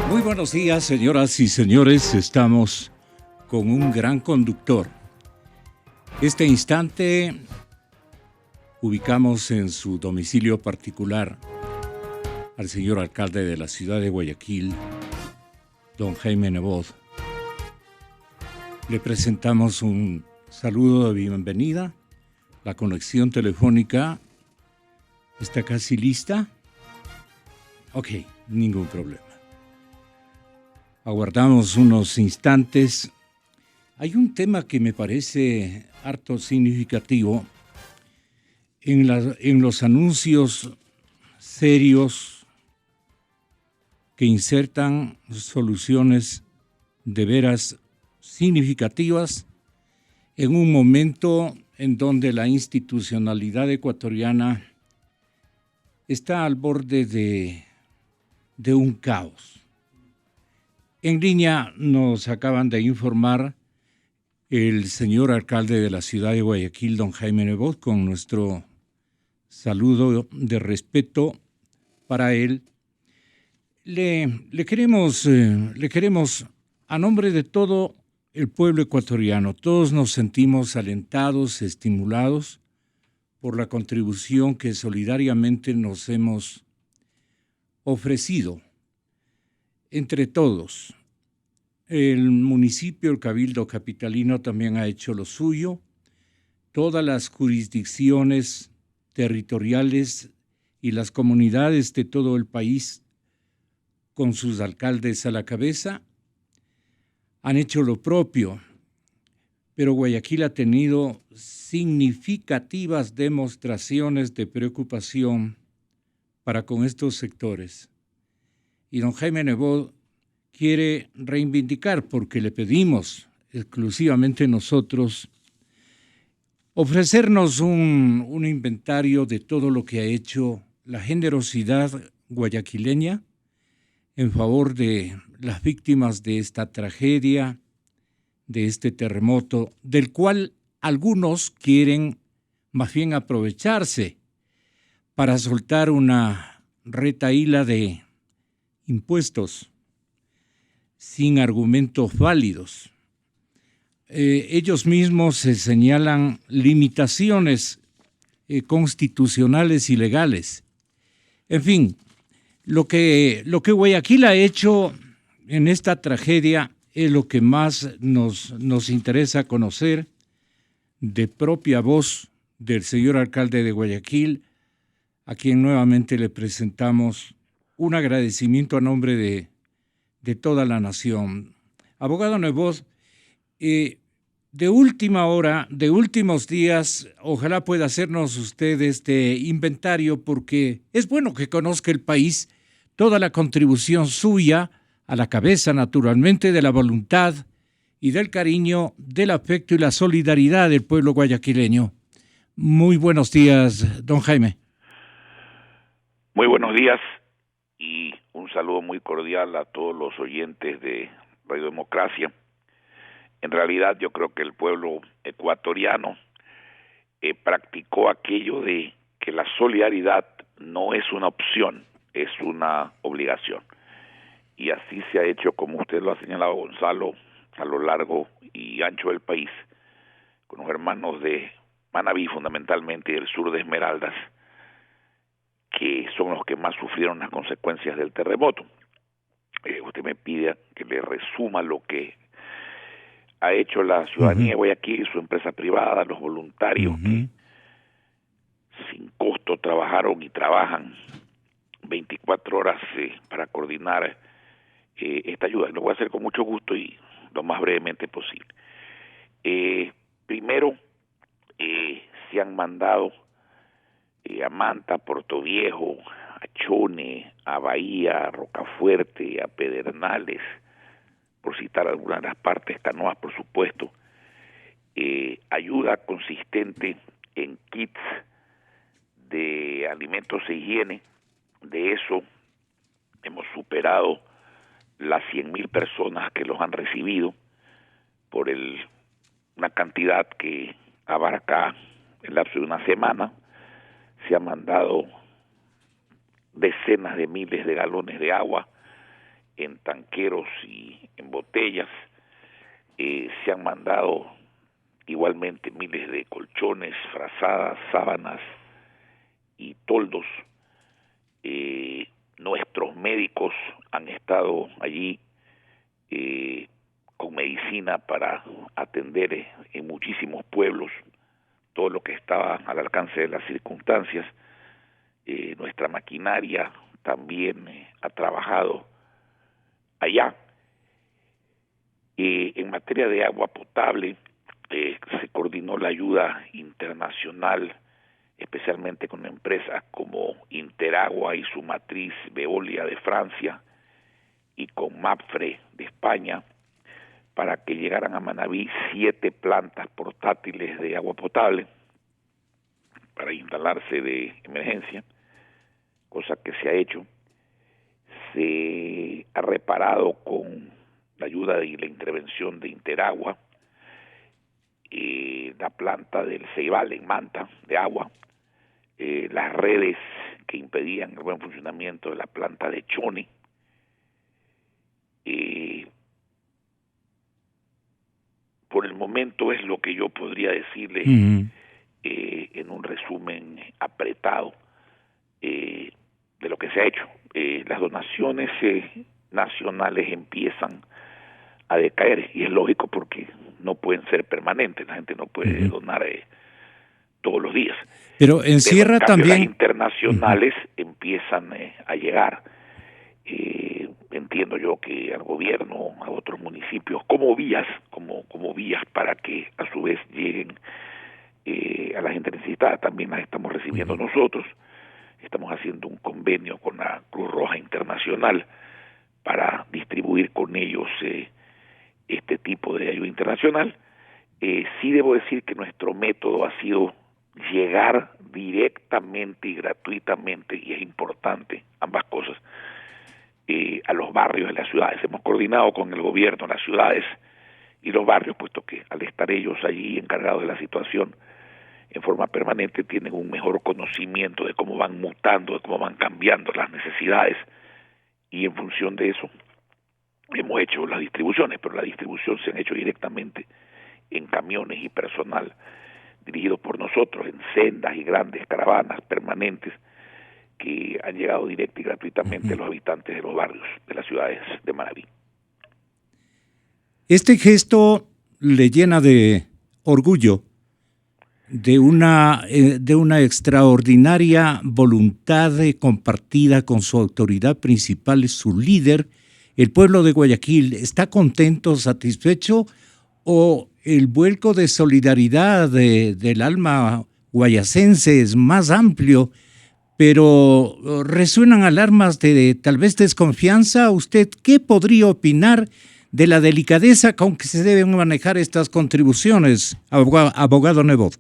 Muy buenos días, señoras y señores. Estamos con un gran conductor. Este instante ubicamos en su domicilio particular al señor alcalde de la ciudad de Guayaquil, don Jaime Nebot. Le presentamos un saludo de bienvenida. La conexión telefónica está casi lista. Ok, ningún problema. Aguardamos unos instantes. Hay un tema que me parece harto significativo en los anuncios serios que insertan soluciones de veras significativas en un momento en donde la institucionalidad ecuatoriana está al borde de un caos. En línea nos acaban de informar el señor alcalde de la ciudad de Guayaquil, don Jaime Nebot, con nuestro saludo de respeto para él. Le queremos, a nombre de todo el pueblo ecuatoriano, todos nos sentimos alentados, estimulados por la contribución que solidariamente nos hemos ofrecido entre todos. El municipio, el Cabildo Capitalino también ha hecho lo suyo. Todas las jurisdicciones territoriales y las comunidades de todo el país, con sus alcaldes a la cabeza, han hecho lo propio. Pero Guayaquil ha tenido significativas demostraciones de preocupación para con estos sectores. Y don Jaime Nebot quiere reivindicar, porque le pedimos exclusivamente nosotros, ofrecernos un inventario de todo lo que ha hecho la generosidad guayaquileña en favor de las víctimas de esta tragedia, de este terremoto, del cual algunos quieren más bien aprovecharse para soltar una retahíla de impuestos sin argumentos válidos. Ellos mismos se señalan limitaciones constitucionales y legales. En fin, lo que Guayaquil ha hecho en esta tragedia es lo que más nos interesa conocer de propia voz del señor alcalde de Guayaquil, a quien nuevamente le presentamos un agradecimiento a nombre de toda la nación. Abogado Nebot, de última hora, de últimos días, ojalá pueda hacernos usted este inventario, porque es bueno que conozca el país toda la contribución suya, a la cabeza naturalmente de la voluntad y del cariño, del afecto y la solidaridad del pueblo guayaquileño. Muy buenos días, don Jaime. Muy buenos días y un saludo muy cordial a todos los oyentes de Radio Democracia. En realidad yo creo que el pueblo ecuatoriano practicó aquello de que la solidaridad no es una opción, es una obligación. Y así se ha hecho, como usted lo ha señalado, Gonzalo, a lo largo y ancho del país, con los hermanos de Manabí fundamentalmente y del sur de Esmeraldas, que son los que más sufrieron las consecuencias del terremoto. Usted me pide que le resuma lo que ha hecho la ciudadanía de Guayaquil y su empresa privada, los voluntarios que sin costo trabajaron y trabajan 24 horas para coordinar esta ayuda. Lo voy a hacer con mucho gusto y lo más brevemente posible. Primero, se han mandado a Manta, Portoviejo, a Chone, a Bahía, a Rocafuerte, a Pedernales, por citar algunas de las partes, Canoas, por supuesto, ayuda consistente en kits de alimentos e higiene. De eso hemos superado las 100,000 personas que los han recibido por una cantidad que abarca el lapso de una semana. Se han mandado decenas de miles de galones de agua, en tanqueros y en botellas. Se han mandado igualmente miles de colchones, frazadas, sábanas y toldos. Nuestros médicos han estado allí con medicina para atender en muchísimos pueblos todo lo que estaba al alcance de las circunstancias. Nuestra maquinaria también ha trabajado allá. En materia de agua potable, se coordinó la ayuda internacional, especialmente con empresas como Interagua y su matriz Veolia de Francia, y con Mapfre de España, para que llegaran a Manabí 7 plantas portátiles de agua potable para instalarse de emergencia, cosa que se ha hecho. Se ha reparado con la ayuda y la intervención de Interagua la planta del Ceibal en Manta de agua, las redes que impedían el buen funcionamiento de la planta de Chone. Por el momento es lo que yo podría decirle en un resumen apretado de lo que se ha hecho. Las donaciones nacionales empiezan a decaer, y es lógico porque no pueden ser permanentes, la gente no puede donar todos los días. Pero encierra en cambio, también... las internacionales empiezan a llegar. Entiendo yo que al gobierno, a otros municipios, como vías para que a su vez lleguen a la gente necesitada. También las estamos recibiendo nosotros. Estamos haciendo un convenio con la Cruz Roja Internacional para distribuir con ellos este tipo de ayuda internacional. Sí debo decir que nuestro método ha sido llegar directamente y gratuitamente, y es importante ambas cosas, a los barrios de las ciudades. Hemos coordinado con el gobierno, las ciudades y los barrios, puesto que al estar ellos allí encargados de la situación en forma permanente, tienen un mejor conocimiento de cómo van mutando, de cómo van cambiando las necesidades, y en función de eso hemos hecho las distribuciones, pero la distribución se han hecho directamente en camiones y personal dirigidos por nosotros, en sendas y grandes caravanas permanentes que han llegado directa y gratuitamente a los habitantes de los barrios de las ciudades de Manabí. Este gesto le llena de orgullo, de una extraordinaria voluntad compartida con su autoridad principal, su líder. ¿El pueblo de Guayaquil está contento, satisfecho, o el vuelco de solidaridad del alma guayacense es más amplio, pero resuenan alarmas de tal vez desconfianza? ¿Usted qué podría opinar de la delicadeza con que se deben manejar estas contribuciones, abogado Nebot?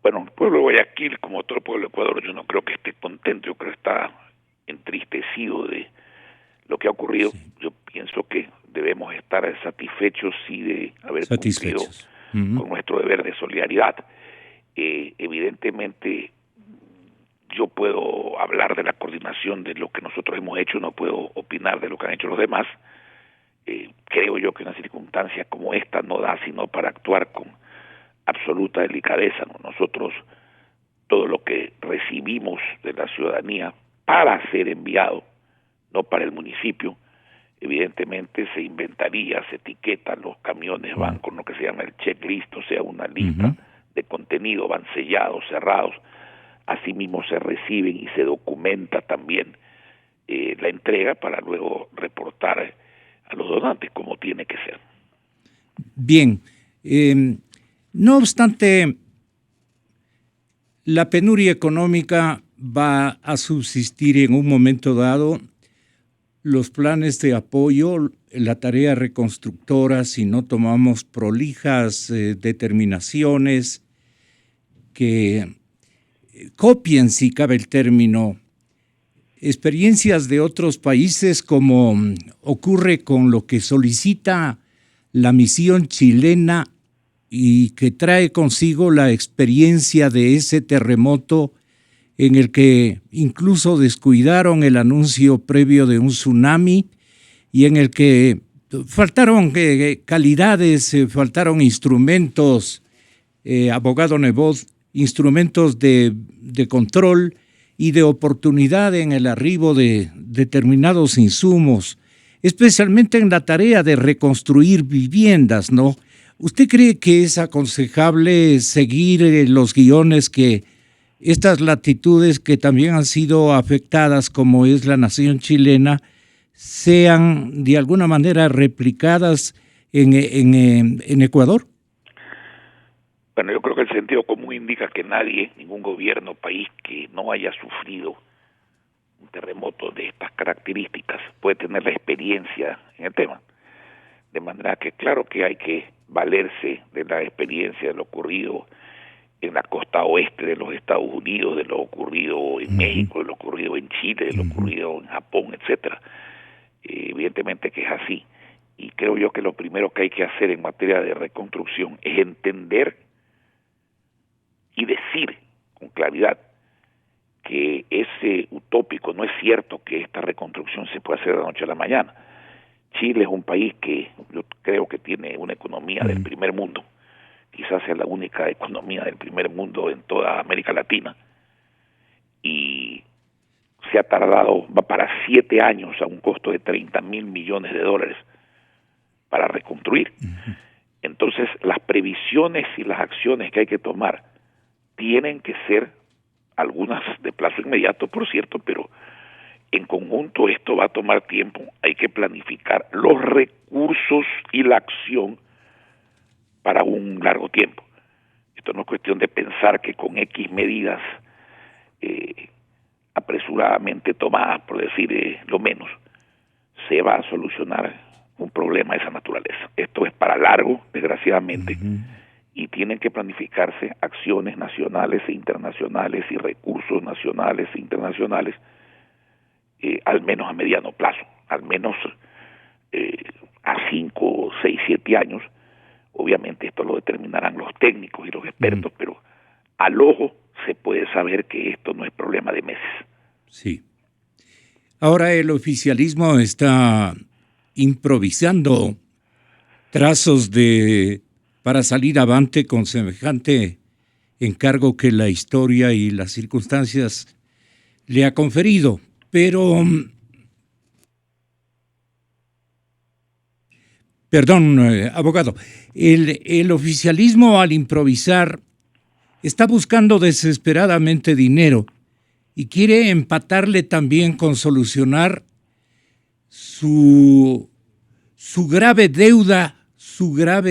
Bueno, el pueblo de Guayaquil, como todo el pueblo de Ecuador, yo no creo que esté contento, yo creo que está entristecido de lo que ha ocurrido. Sí. Yo pienso que debemos estar satisfechos y de haber cumplido con nuestro deber de solidaridad. Evidentemente, yo puedo hablar de la coordinación de lo que nosotros hemos hecho, no puedo opinar de lo que han hecho los demás. Creo yo que una circunstancia como esta no da sino para actuar con absoluta delicadeza, ¿no? Nosotros, todo lo que recibimos de la ciudadanía para ser enviado, no para el municipio, evidentemente se inventaría, se etiquetan, los camiones van con lo que se llama el checklist, o sea, una lista de contenido, van sellados, cerrados. Asimismo se reciben y se documenta también la entrega para luego reportar a los donantes como tiene que ser. Bien, no obstante, la penuria económica va a subsistir en un momento dado. Los planes de apoyo, la tarea reconstructora, si no tomamos prolijas determinaciones que copien, si cabe el término, experiencias de otros países, como ocurre con lo que solicita la misión chilena y que trae consigo la experiencia de ese terremoto en el que incluso descuidaron el anuncio previo de un tsunami y en el que faltaron calidades, faltaron instrumentos, abogado Nebot, instrumentos de control y de oportunidad en el arribo de determinados insumos, especialmente en la tarea de reconstruir viviendas, ¿no? ¿Usted cree que es aconsejable seguir los guiones que estas latitudes que también han sido afectadas, como es la nación chilena, sean de alguna manera replicadas en Ecuador? Bueno, yo creo que el sentido común indica que nadie, ningún gobierno, país que no haya sufrido un terremoto de estas características puede tener la experiencia en el tema. De manera que claro que hay que valerse de la experiencia de lo ocurrido en la costa oeste de los Estados Unidos, de lo ocurrido en México, de lo ocurrido en Chile, de lo ocurrido en Japón, etcétera. Evidentemente que es así. Y creo yo que lo primero que hay que hacer en materia de reconstrucción es entender y decir con claridad que ese utópico, no es cierto que esta reconstrucción se pueda hacer de la noche a la mañana. Chile es un país que yo creo que tiene una economía del primer mundo, quizás sea la única economía del primer mundo en toda América Latina, y se ha tardado, va para 7 años a un costo de $30 mil millones para reconstruir. Entonces, las previsiones y las acciones que hay que tomar tienen que ser algunas de plazo inmediato, por cierto, pero en conjunto esto va a tomar tiempo. Hay que planificar los recursos y la acción para un largo tiempo. Esto no es cuestión de pensar que con X medidas apresuradamente tomadas, por decir lo menos, se va a solucionar un problema de esa naturaleza. Esto es para largo, desgraciadamente, y tienen que planificarse acciones nacionales e internacionales y recursos nacionales e internacionales, al menos a mediano plazo, al menos a 5, 6, 7 años. Obviamente esto lo determinarán los técnicos y los expertos, pero al ojo se puede saber que esto no es problema de meses. Sí. Ahora el oficialismo está improvisando trazos para salir avante con semejante encargo que la historia y las circunstancias le ha conferido, pero perdón, abogado, el oficialismo al improvisar está buscando desesperadamente dinero y quiere empatarle también con solucionar su grave deuda,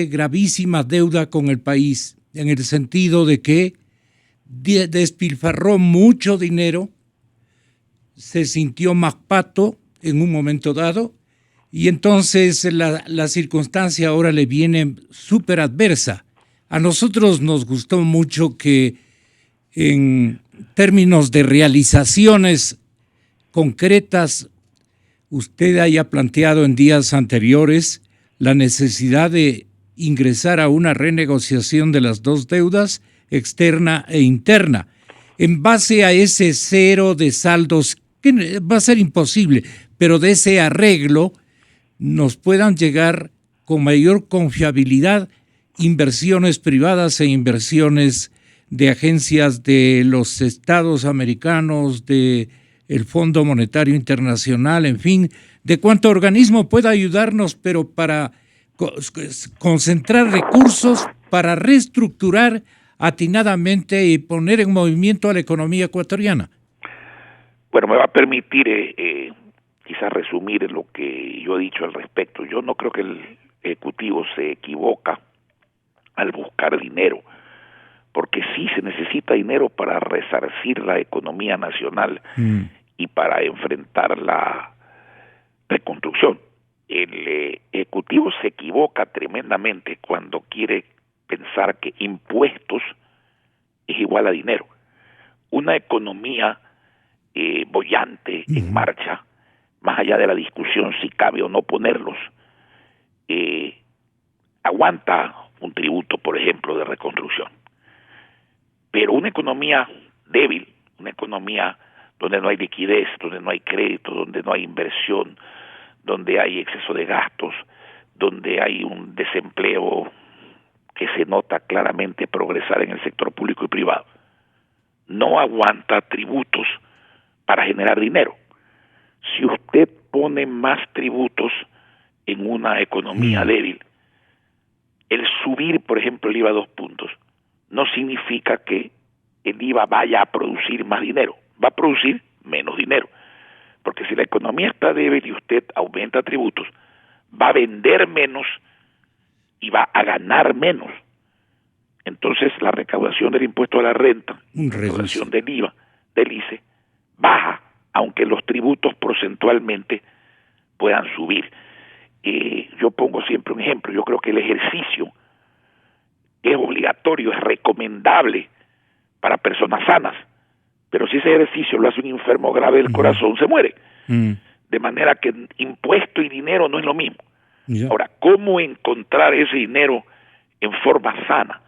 gravísima deuda con el país, en el sentido de que despilfarró mucho dinero, se sintió más pato en un momento dado, y entonces la circunstancia ahora le viene súper adversa. A nosotros nos gustó mucho que en términos de realizaciones concretas usted haya planteado en días anteriores la necesidad de ingresar a una renegociación de las dos deudas, externa e interna, en base a ese cero de saldos, que va a ser imposible, pero de ese arreglo nos puedan llegar con mayor confiabilidad inversiones privadas e inversiones de agencias de los Estados americanos, de el Fondo Monetario Internacional, en fin, de cuánto organismo pueda ayudarnos, pero para concentrar recursos para reestructurar atinadamente y poner en movimiento a la economía ecuatoriana. Bueno, me va a permitir quizás resumir lo que yo he dicho al respecto. Yo no creo que el Ejecutivo se equivoca al buscar dinero, porque sí se necesita dinero para resarcir la economía nacional y para enfrentar la reconstrucción. El Ejecutivo se equivoca tremendamente cuando quiere pensar que impuestos es igual a dinero. Una economía boyante, en marcha, más allá de la discusión si cabe o no ponerlos, aguanta un tributo, por ejemplo, de reconstrucción. Pero una economía débil, una economía donde no hay liquidez, donde no hay crédito, donde no hay inversión, donde hay exceso de gastos, donde hay un desempleo que se nota claramente progresar en el sector público y privado. No aguanta tributos para generar dinero. Si usted pone más tributos en una economía débil, el subir, por ejemplo, el IVA a 2 puntos, no significa que el IVA vaya a producir más dinero, va a producir menos dinero. Porque si la economía está débil y usted aumenta tributos, va a vender menos y va a ganar menos. Entonces la recaudación del impuesto a la renta, la recaudación del IVA, del ICE, baja, aunque los tributos porcentualmente puedan subir. Yo pongo siempre un ejemplo. Yo creo que el ejercicio es obligatorio, es recomendable para personas sanas, pero si ese ejercicio lo hace un enfermo grave del corazón, se muere. De manera que impuesto y dinero no es lo mismo. Ahora, ¿cómo encontrar ese dinero en forma sana?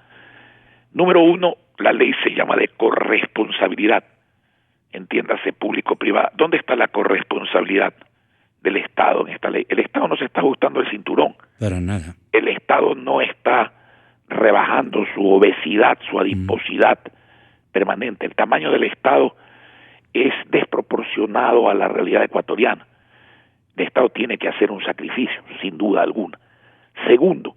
Número uno, la ley se llama de corresponsabilidad, entiéndase público-privada. ¿Dónde está la corresponsabilidad del Estado en esta ley? El Estado no se está ajustando el cinturón. Para nada. El Estado no está rebajando su obesidad, su adiposidad permanente. El tamaño del Estado es desproporcionado a la realidad ecuatoriana. El Estado tiene que hacer un sacrificio, sin duda alguna. Segundo,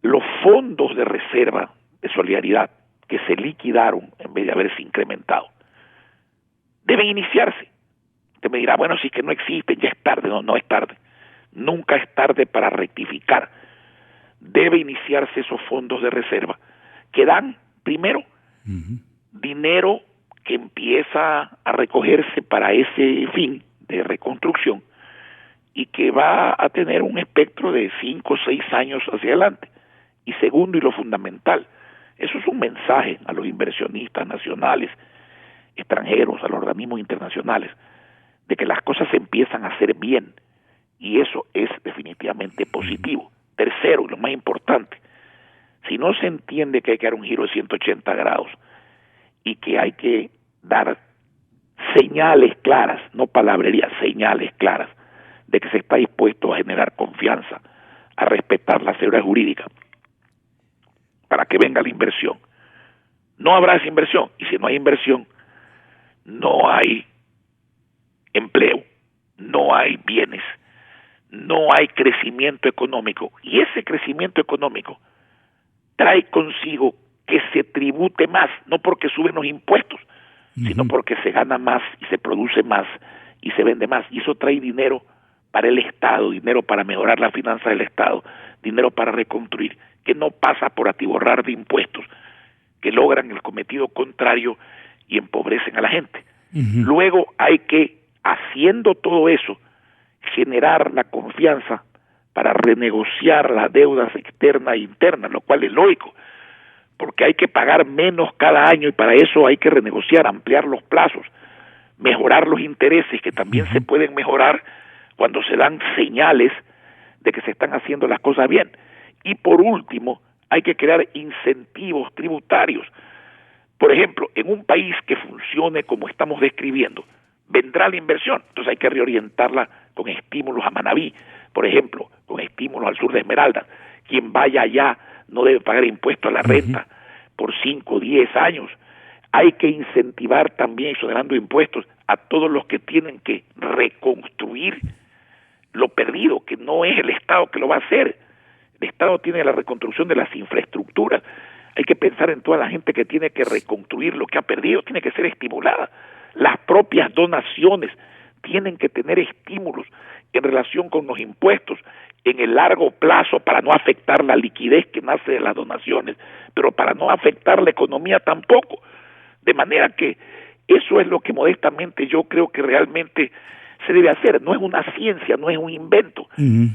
los fondos de reserva de solidaridad que se liquidaron en vez de haberse incrementado deben iniciarse. Usted me dirá, bueno, si es que no existen, ya es tarde. No, no es tarde. Nunca es tarde para rectificar. Debe iniciarse esos fondos de reserva que dan, primero, dinero que empieza a recogerse para ese fin de reconstrucción y que va a tener un espectro de 5 o 6 años hacia adelante. Y segundo, y lo fundamental, eso es un mensaje a los inversionistas nacionales, extranjeros, a los organismos internacionales, de que las cosas se empiezan a hacer bien, y eso es definitivamente positivo. Tercero, y lo más importante, si no se entiende que hay que dar un giro de 180 grados y que hay que dar señales claras, no palabrería, señales claras, de que se está dispuesto a generar confianza, a respetar la seguridad jurídica, para que venga la inversión. No habrá esa inversión, y si no hay inversión, no hay empleo, no hay bienes, no hay crecimiento económico, y ese crecimiento económico trae consigo que se tribute más, no porque suben los impuestos, sino porque se gana más y se produce más y se vende más, y eso trae dinero para el Estado, dinero para mejorar las finanzas del Estado, dinero para reconstruir, que no pasa por atiborrar de impuestos, que logran el cometido contrario y empobrecen a la gente. Luego hay que, haciendo todo eso, generar la confianza para renegociar las deudas externas e internas, lo cual es lógico, porque hay que pagar menos cada año y para eso hay que renegociar, ampliar los plazos, mejorar los intereses, que también se pueden mejorar cuando se dan señales de que se están haciendo las cosas bien. Y por último, hay que crear incentivos tributarios. Por ejemplo, en un país que funcione como estamos describiendo, vendrá la inversión, entonces hay que reorientarla con estímulos a Manabí, por ejemplo, con estímulos al sur de Esmeraldas. Quien vaya allá no debe pagar impuestos a la renta por 5 o 10 años. Hay que incentivar también, exonerando impuestos, a todos los que tienen que reconstruir lo perdido, que no es el Estado que lo va a hacer. El Estado tiene la reconstrucción de las infraestructuras. Hay que pensar en toda la gente que tiene que reconstruir lo que ha perdido, tiene que ser estimulada. Las propias donaciones tienen que tener estímulos en relación con los impuestos en el largo plazo para no afectar la liquidez que nace de las donaciones, pero para no afectar la economía tampoco. De manera que eso es lo que modestamente yo creo que realmente se debe hacer. No es una ciencia, no es un invento,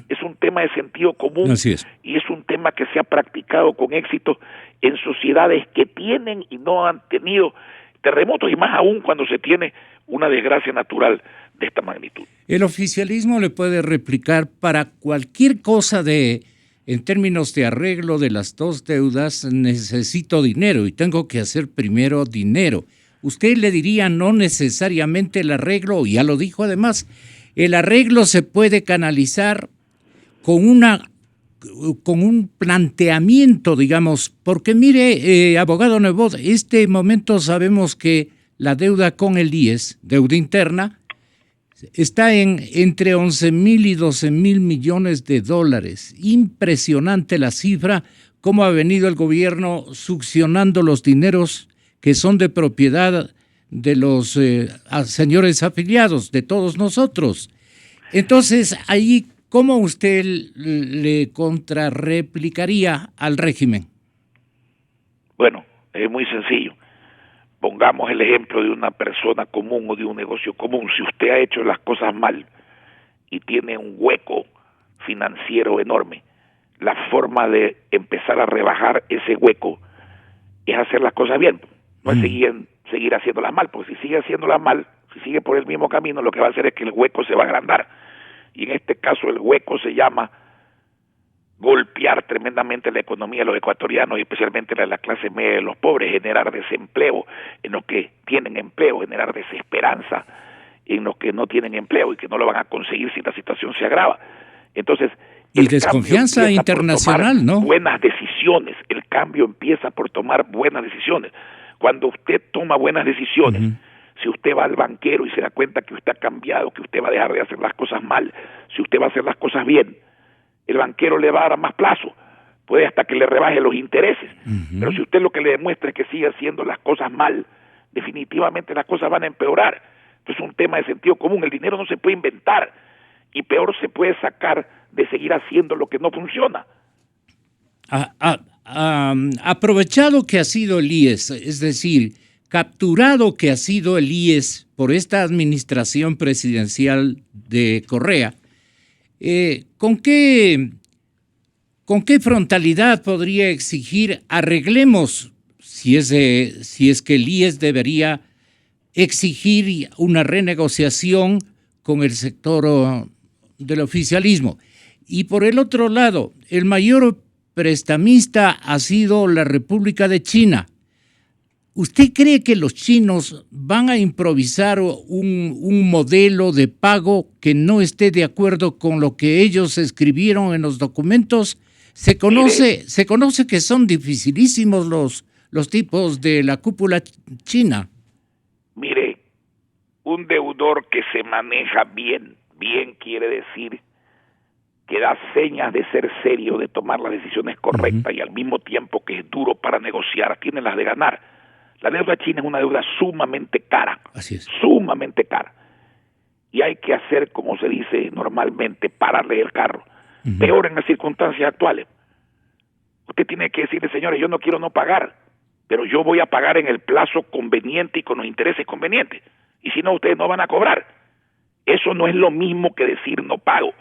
es un tema de sentido común. Así es. Y es un tema que se ha practicado con éxito en sociedades que tienen y no han tenido terremotos, y más aún cuando se tiene una desgracia natural de esta magnitud. El oficialismo le puede replicar para cualquier cosa en términos de arreglo de las dos deudas, necesito dinero y tengo que hacer primero dinero. Usted le diría no necesariamente el arreglo, ya lo dijo además, el arreglo se puede canalizar con un planteamiento, digamos, porque mire, abogado Nebot, este momento sabemos que la deuda con el IES, deuda interna, está entre 11,000 y 12,000 millones de dólares. Impresionante la cifra, cómo ha venido el gobierno succionando los dineros que son de propiedad de los señores afiliados, de todos nosotros. Entonces, ahí, ¿cómo usted le contrarreplicaría al régimen? Bueno, es muy sencillo. Pongamos el ejemplo de una persona común o de un negocio común. Si usted ha hecho las cosas mal y tiene un hueco financiero enorme, la forma de empezar a rebajar ese hueco es hacer las cosas bien. No es seguir haciéndolas mal, porque si sigue haciéndolas mal, si sigue por el mismo camino, lo que va a hacer es que el hueco se va a agrandar. Y en este caso el hueco se llama golpear tremendamente la economía de los ecuatorianos, y especialmente la de la clase media de los pobres, generar desempleo en los que tienen empleo, generar desesperanza en los que no tienen empleo y que no lo van a conseguir si la situación se agrava. Entonces, y desconfianza internacional, ¿no? Buenas decisiones, el cambio empieza por tomar buenas decisiones. Cuando usted toma buenas decisiones, si usted va al banquero y se da cuenta que usted ha cambiado, que usted va a dejar de hacer las cosas mal, si usted va a hacer las cosas bien, el banquero le va a dar más plazo, puede hasta que le rebaje los intereses. Pero si usted lo que le demuestra es que sigue haciendo las cosas mal, definitivamente las cosas van a empeorar. Entonces es un tema de sentido común. El dinero no se puede inventar, y peor se puede sacar de seguir haciendo lo que no funciona. Aprovechado que ha sido el IES, es decir, capturado que ha sido el IES por esta administración presidencial de Correa, ¿con qué frontalidad podría exigir arreglemos, si es que el IES debería exigir una renegociación con el sector del oficialismo? Y por el otro lado, el mayor prestamista ha sido la República de China. ¿Usted cree que los chinos van a improvisar un modelo de pago que no esté de acuerdo con lo que ellos escribieron en los documentos? Se conoce que son dificilísimos los tipos de la cúpula china. Mire, un deudor que se maneja bien quiere decir que da señas de ser serio, de tomar las decisiones correctas, y al mismo tiempo que es duro para negociar, tiene las de ganar. La deuda china es una deuda sumamente cara. Así es. Sumamente cara. Y hay que hacer, como se dice normalmente, pararle el carro. Peor en las circunstancias actuales. Usted tiene que decirle, señores, yo no quiero no pagar, pero yo voy a pagar en el plazo conveniente y con los intereses convenientes. Y si no, ustedes no van a cobrar. Eso no es lo mismo que decir no pago.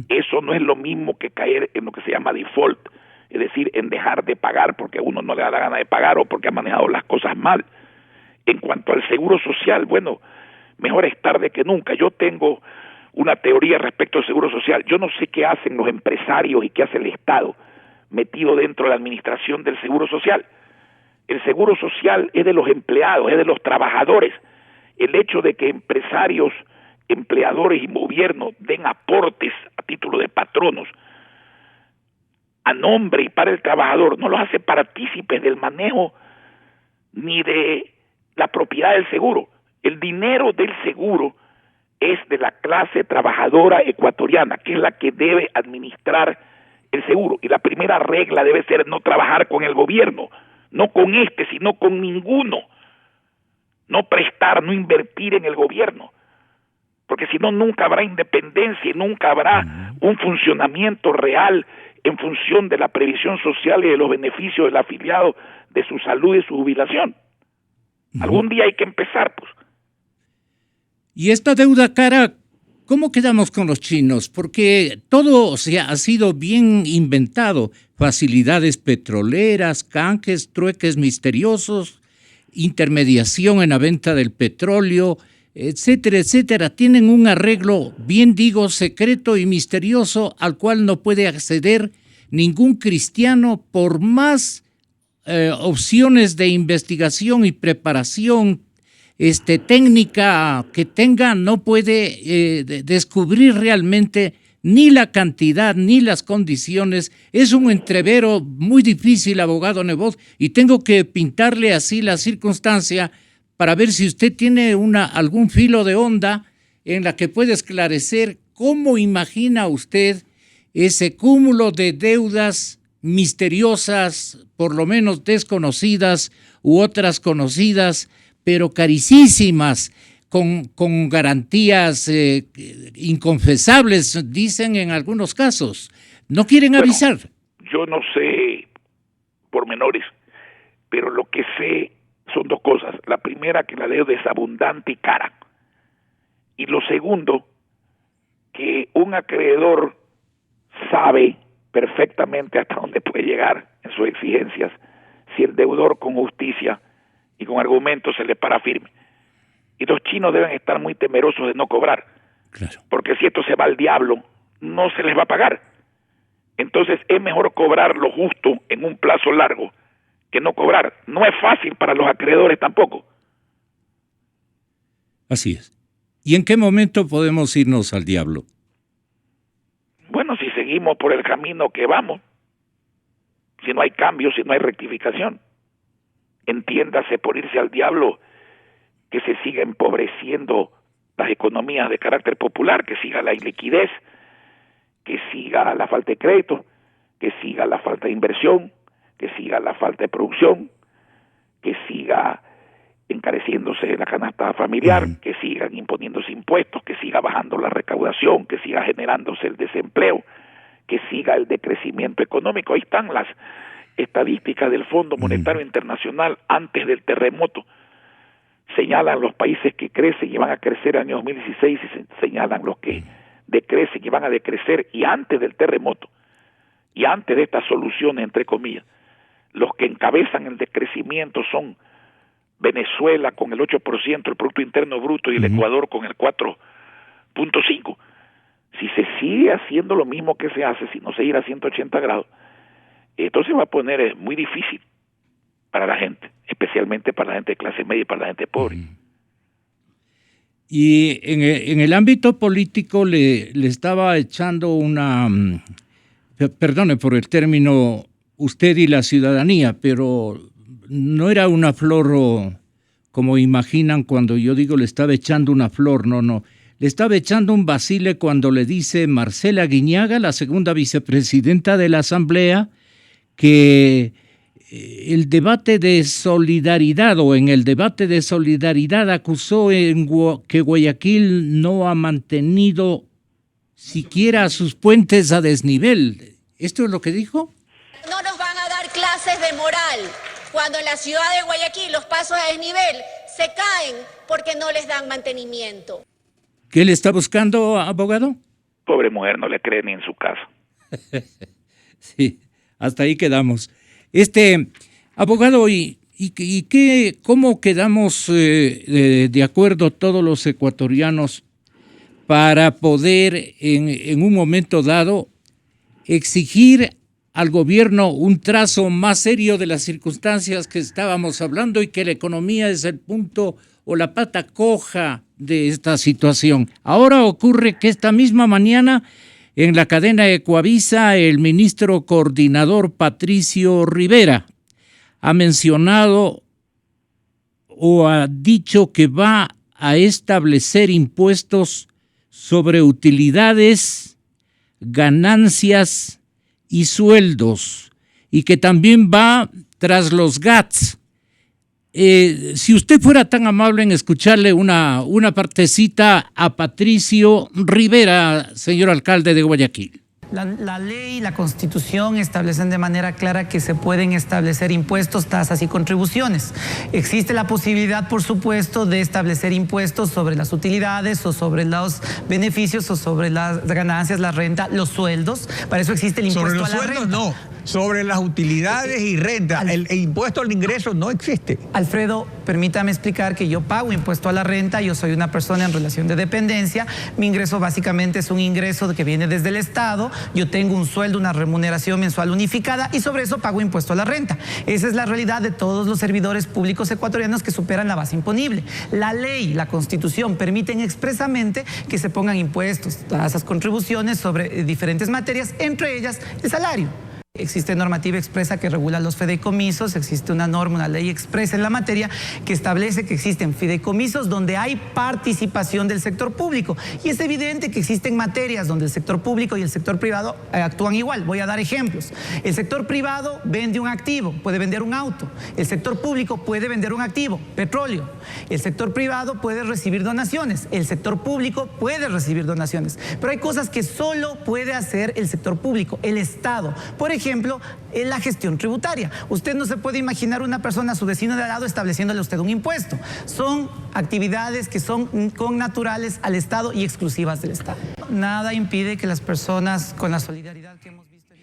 Eso no es lo mismo que caer en lo que se llama default, es decir, en dejar de pagar porque a uno no le da la gana de pagar o porque ha manejado las cosas mal. En cuanto al seguro social, bueno, mejor es tarde que nunca. Yo tengo una teoría respecto al seguro social. Yo no sé qué hacen los empresarios y qué hace el Estado metido dentro de la administración del seguro social. El seguro social es de los empleados, es de los trabajadores. El hecho de que empresarios, empleadores y gobierno den aportes a título de patronos a nombre y para el trabajador no los hace partícipes del manejo ni de la propiedad del seguro. El dinero del seguro es de la clase trabajadora ecuatoriana, que es la que debe administrar el seguro. Y la primera regla debe ser no trabajar con el gobierno, no con este, sino con ninguno. No prestar, no invertir en el gobierno, porque si no, nunca habrá independencia y nunca habrá un funcionamiento real en función de la previsión social y de los beneficios del afiliado, de su salud y su jubilación. Algún día hay que empezar, pues. Y esta deuda cara, ¿cómo quedamos con los chinos? Porque todo ha sido bien inventado. Facilidades petroleras, canjes, trueques misteriosos, intermediación en la venta del petróleo, etcétera, etcétera. Tienen un arreglo, bien digo, secreto y misterioso al cual no puede acceder ningún cristiano por más opciones de investigación y preparación técnica que tenga, no puede descubrir realmente ni la cantidad ni las condiciones. Es un entrevero muy difícil, abogado Nebot, y tengo que pintarle así la circunstancia para ver si usted tiene algún filo de onda en la que puede esclarecer cómo imagina usted ese cúmulo de deudas misteriosas, por lo menos desconocidas u otras conocidas, pero carísimas, con garantías inconfesables, dicen en algunos casos. No quieren avisar. Yo no sé pormenores, pero lo que sé son dos cosas. La primera, que la deuda es abundante y cara. Y lo segundo, que un acreedor sabe perfectamente hasta dónde puede llegar en sus exigencias si el deudor con justicia y con argumentos se le para firme. Y los chinos deben estar muy temerosos de no cobrar, claro, porque si esto se va al diablo, no se les va a pagar. Entonces es mejor cobrar lo justo en un plazo largo que no cobrar. No es fácil para los acreedores tampoco. Así es. ¿Y en qué momento podemos irnos al diablo? Bueno, si seguimos por el camino que vamos, si no hay cambio, si no hay rectificación. Entiéndase por irse al diablo que se siga empobreciendo las economías de carácter popular, que siga la iliquidez, que siga la falta de crédito, que siga la falta de inversión, que siga la falta de producción, que siga encareciéndose la canasta familiar, que sigan imponiéndose impuestos, que siga bajando la recaudación, que siga generándose el desempleo, que siga el decrecimiento económico. Ahí están las estadísticas del Fondo Monetario Internacional antes del terremoto. Señalan los países que crecen y van a crecer en el año 2016 y señalan los que decrecen y van a decrecer. Y antes del terremoto, y antes de estas soluciones, entre comillas, los que encabezan el decrecimiento son Venezuela con el 8% del Producto Interno Bruto y el Ecuador con el 4.5%. Si se sigue haciendo lo mismo que se hace, si no se irá a 180 grados, entonces va a poner muy difícil para la gente, especialmente para la gente de clase media y para la gente pobre. Y en el ámbito político le estaba echando perdone por el término, usted y la ciudadanía, pero no era una flor como imaginan cuando yo digo le estaba echando una flor, no. Le estaba echando un basile cuando le dice Marcela Guiñaga, la segunda vicepresidenta de la Asamblea, que el debate de solidaridad en el debate de solidaridad acusó que Guayaquil no ha mantenido siquiera sus puentes a desnivel. ¿Esto es lo que dijo? No nos van a dar clases de moral cuando en la ciudad de Guayaquil los pasos a desnivel se caen porque no les dan mantenimiento. ¿Qué le está buscando, abogado? Pobre mujer, no le cree ni en su casa. Sí, hasta ahí quedamos. Abogado, ¿y cómo quedamos de acuerdo todos los ecuatorianos para poder en un momento dado exigir al gobierno un trazo más serio de las circunstancias que estábamos hablando y que la economía es el punto o la pata coja de esta situación? Ahora ocurre que esta misma mañana en la cadena Ecuavisa el ministro coordinador Patricio Rivera ha mencionado o ha dicho que va a establecer impuestos sobre utilidades, ganancias y sueldos, y que también va tras los GATS. Si usted fuera tan amable en escucharle una partecita a Patricio Rivera, señor alcalde de Guayaquil. La ley y la Constitución establecen de manera clara que se pueden establecer impuestos, tasas y contribuciones. Existe la posibilidad, por supuesto, de establecer impuestos sobre las utilidades o sobre los beneficios o sobre las ganancias, la renta, los sueldos. Para eso existe el impuesto a la renta. ¿Sobre los sueldos? No. sobre las utilidades y renta. El impuesto al ingreso no existe. Alfredo, permítame explicar que yo pago impuesto a la renta, yo soy una persona en relación de dependencia, mi ingreso básicamente es un ingreso que viene desde el Estado, yo tengo un sueldo, una remuneración mensual unificada y sobre eso pago impuesto a la renta. Esa es la realidad de todos los servidores públicos ecuatorianos que superan la base imponible. La ley, la Constitución permiten expresamente que se pongan impuestos, tasas, contribuciones sobre diferentes materias, entre ellas el salario. Existe normativa expresa que regula los fideicomisos, existe una norma, una ley expresa en la materia que establece que existen fideicomisos donde hay participación del sector público. Y es evidente que existen materias donde el sector público y el sector privado actúan igual. Voy a dar ejemplos. El sector privado vende un activo, puede vender un auto. El sector público puede vender un activo, petróleo. El sector privado puede recibir donaciones. El sector público puede recibir donaciones. Pero hay cosas que solo puede hacer el sector público, el Estado. Por ejemplo, en la gestión tributaria. Usted no se puede imaginar una persona, a su vecino de al lado, estableciéndole a usted un impuesto. Son actividades que son connaturales al Estado y exclusivas del Estado. Nada impide que las personas, con la solidaridad que hemos visto en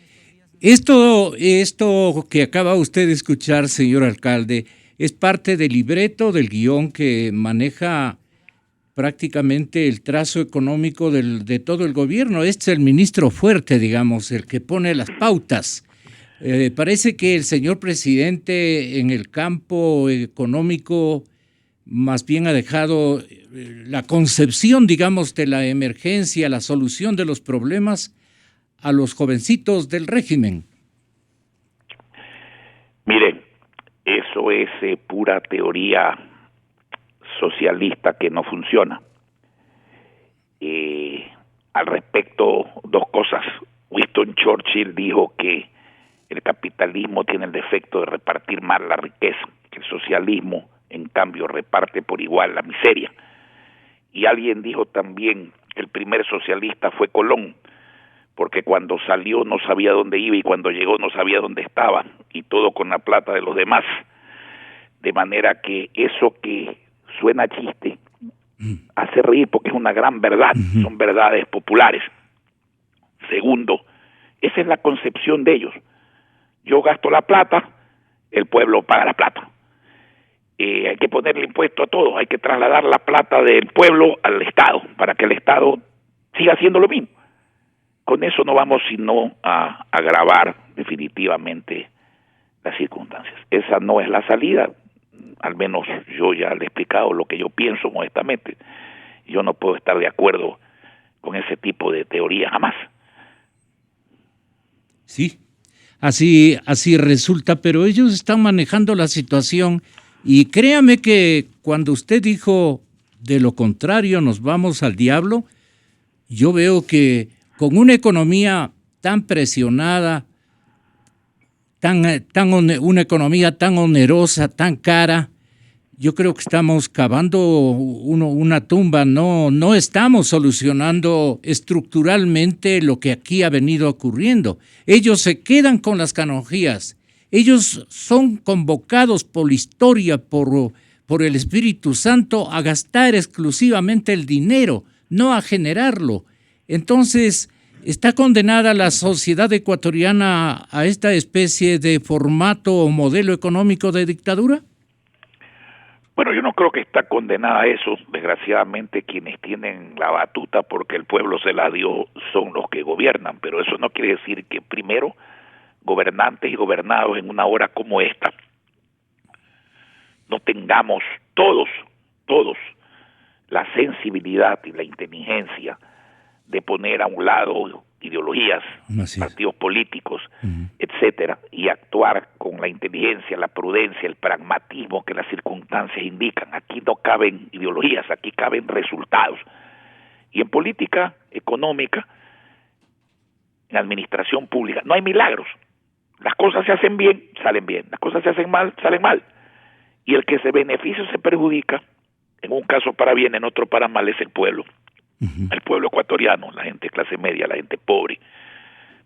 estos días... Esto que acaba usted de escuchar, señor alcalde, es parte del libreto, del guión que maneja prácticamente el trazo económico de todo el gobierno. Este es el ministro fuerte, digamos, el que pone las pautas. Parece que el señor presidente en el campo económico más bien ha dejado la concepción, digamos, de la emergencia, la solución de los problemas a los jovencitos del régimen. Miren, eso es pura teoría socialista que no funciona. Al respecto, dos cosas. Winston Churchill dijo que el capitalismo tiene el defecto de repartir mal la riqueza, que el socialismo, en cambio, reparte por igual la miseria. Y alguien dijo también que el primer socialista fue Colón, porque cuando salió no sabía dónde iba y cuando llegó no sabía dónde estaba, y todo con la plata de los demás. De manera que eso que suena chiste, hace reír porque es una gran verdad, son verdades populares. Segundo, esa es la concepción de ellos. Yo gasto la plata, el pueblo paga la plata. Hay que ponerle impuesto a todo, hay que trasladar la plata del pueblo al Estado, para que el Estado siga haciendo lo mismo. Con eso no vamos sino a agravar definitivamente las circunstancias. Esa no es la salida. Al menos yo ya le he explicado lo que yo pienso modestamente. Yo no puedo estar de acuerdo con ese tipo de teoría jamás. Sí, así resulta, pero ellos están manejando la situación y créame que cuando usted dijo de lo contrario nos vamos al diablo, yo veo que con una economía tan presionada, una economía tan onerosa, tan cara, yo creo que estamos cavando una tumba, no estamos solucionando estructuralmente lo que aquí ha venido ocurriendo. Ellos se quedan con las canonjías, ellos son convocados por la historia, por el Espíritu Santo a gastar exclusivamente el dinero, no a generarlo. Entonces, ¿está condenada la sociedad ecuatoriana a esta especie de formato o modelo económico de dictadura? Bueno, yo no creo que está condenada a eso. Desgraciadamente quienes tienen la batuta porque el pueblo se la dio son los que gobiernan, pero eso no quiere decir que primero gobernantes y gobernados en una hora como esta no tengamos todos la sensibilidad y la inteligencia de poner a un lado ideologías, partidos políticos, etcétera, y actuar con la inteligencia, la prudencia, el pragmatismo que las circunstancias indican. Aquí no caben ideologías, aquí caben resultados. Y en política económica, en administración pública, no hay milagros. Las cosas se hacen bien, salen bien. Las cosas se hacen mal, salen mal. Y el que se beneficia o se perjudica, en un caso para bien, en otro para mal, es el pueblo. El pueblo ecuatoriano, la gente de clase media, la gente pobre.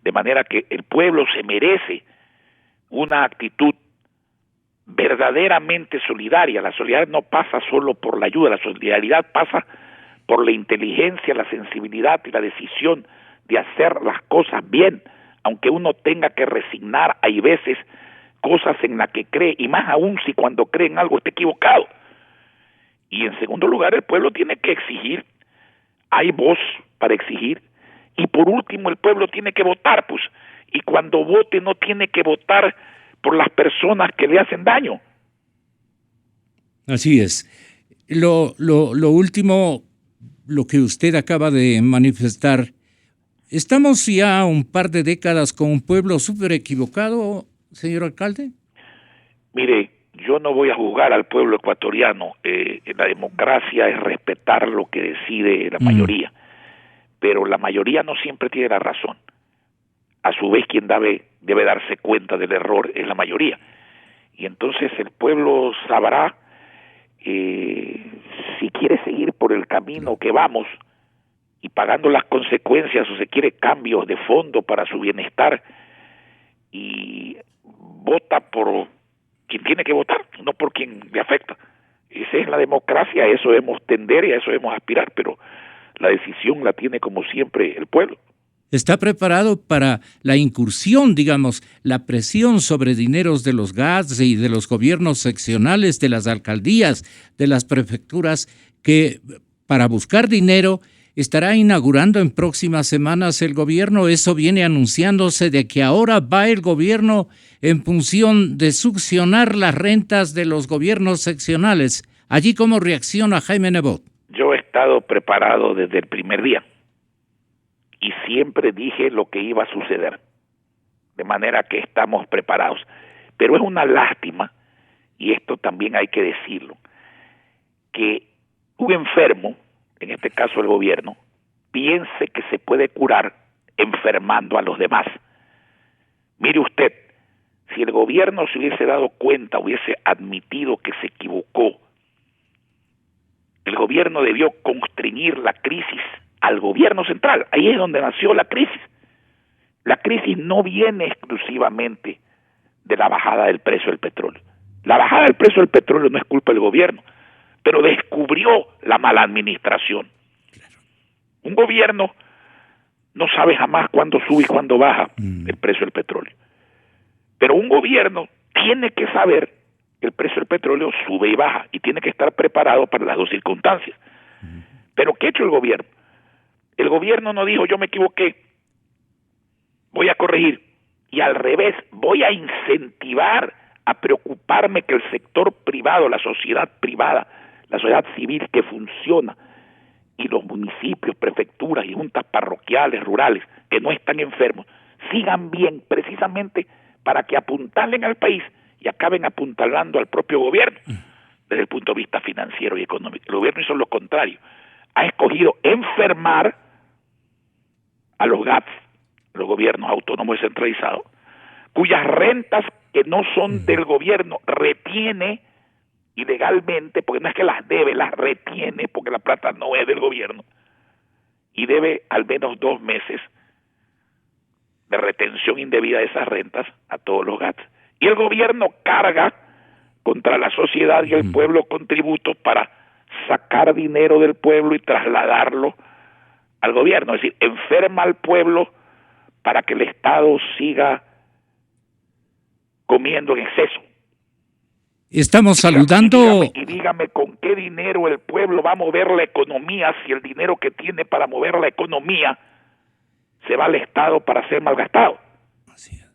De manera que el pueblo se merece una actitud verdaderamente solidaria. La solidaridad no pasa solo por la ayuda, la solidaridad pasa por la inteligencia, la sensibilidad y la decisión de hacer las cosas bien aunque uno tenga que resignar, hay veces cosas en las que cree, y más aún si cuando cree en algo está equivocado. Y en segundo lugar, el pueblo tiene que exigir, hay voz para exigir, y por último el pueblo tiene que votar, pues, y cuando vote no tiene que votar por las personas que le hacen daño. Así es. Lo último, lo que usted acaba de manifestar, ¿estamos ya un par de décadas con un pueblo súper equivocado, señor alcalde? Mire, yo no voy a juzgar al pueblo ecuatoriano. La democracia es respetar lo que decide la mayoría, pero la mayoría no siempre tiene la razón. A su vez, quien debe darse cuenta del error es la mayoría. Y entonces el pueblo sabrá si quiere seguir por el camino que vamos y pagando las consecuencias, o se quiere cambios de fondo para su bienestar, y vota por quien tiene que votar, no por quien le afecta. Esa es la democracia, a eso debemos tender y a eso debemos aspirar, pero la decisión la tiene como siempre el pueblo. ¿Está preparado para la incursión, digamos, la presión sobre dineros de los GATS y de los gobiernos seccionales, de las alcaldías, de las prefecturas, que para buscar dinero estará inaugurando en próximas semanas el gobierno? Eso viene anunciándose de que ahora va el gobierno en función de succionar las rentas de los gobiernos seccionales. ¿Allí cómo reacciona Jaime Nebot? Yo he estado preparado desde el primer día y siempre dije lo que iba a suceder, de manera que estamos preparados. Pero es una lástima, y esto también hay que decirlo, que un enfermo, en este caso el gobierno, piense que se puede curar enfermando a los demás. Mire usted, si el gobierno se hubiese dado cuenta, hubiese admitido que se equivocó, el gobierno debió constreñir la crisis al gobierno central. Ahí es donde nació la crisis. La crisis no viene exclusivamente de la bajada del precio del petróleo. La bajada del precio del petróleo no es culpa del gobierno, pero descubrió la mala administración. Un gobierno no sabe jamás cuándo sube y cuándo baja el precio del petróleo. Pero un gobierno tiene que saber que el precio del petróleo sube y baja y tiene que estar preparado para las dos circunstancias. Pero ¿qué ha hecho el gobierno? El gobierno no dijo yo me equivoqué, voy a corregir, y al revés, voy a incentivar, a preocuparme que el sector privado, la sociedad privada, la sociedad civil que funciona, y los municipios, prefecturas y juntas parroquiales, rurales, que no están enfermos, sigan bien, precisamente para que apuntalen al país y acaben apuntalando al propio gobierno desde el punto de vista financiero y económico. El gobierno hizo lo contrario, ha escogido enfermar a los GATS, los gobiernos autónomos descentralizados, cuyas rentas que no son del gobierno retiene ilegalmente, porque no es que las debe, las retiene, porque la plata no es del gobierno, y debe al menos 2 meses de retención indebida de esas rentas a todos los GATS. Y el gobierno carga contra la sociedad y el pueblo con tributos para sacar dinero del pueblo y trasladarlo al gobierno, es decir, enferma al pueblo para que el Estado siga comiendo en exceso. Estamos saludando... Dígame con qué dinero el pueblo va a mover la economía si el dinero que tiene para mover la economía se va al Estado para ser malgastado. Así es.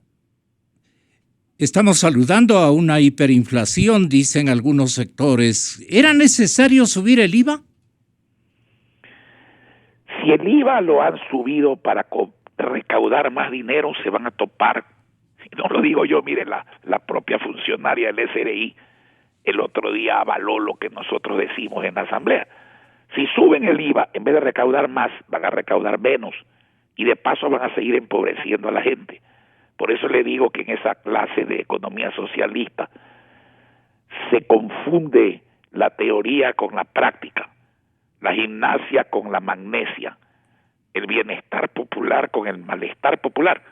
Estamos saludando a una hiperinflación, dicen algunos sectores. ¿Era necesario subir el IVA? Si el IVA lo han subido para recaudar más dinero, se van a topar. Si no lo digo yo, mire, la propia funcionaria del SRI el otro día avaló lo que nosotros decimos en la asamblea. Si suben el IVA, en vez de recaudar más, van a recaudar menos, y de paso van a seguir empobreciendo a la gente. Por eso le digo que en esa clase de economía socialista se confunde la teoría con la práctica, la gimnasia con la magnesia, el bienestar popular con el malestar popular.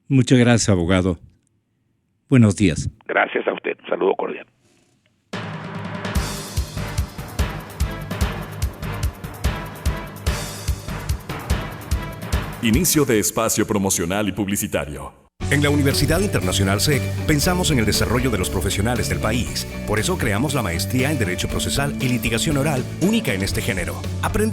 Muchas gracias, abogado. Buenos días. Gracias a usted. Un saludo cordial. Inicio de espacio promocional y publicitario. En la Universidad Internacional SEC pensamos en el desarrollo de los profesionales del país. Por eso creamos la maestría en Derecho Procesal y Litigación Oral, única en este género. Aprende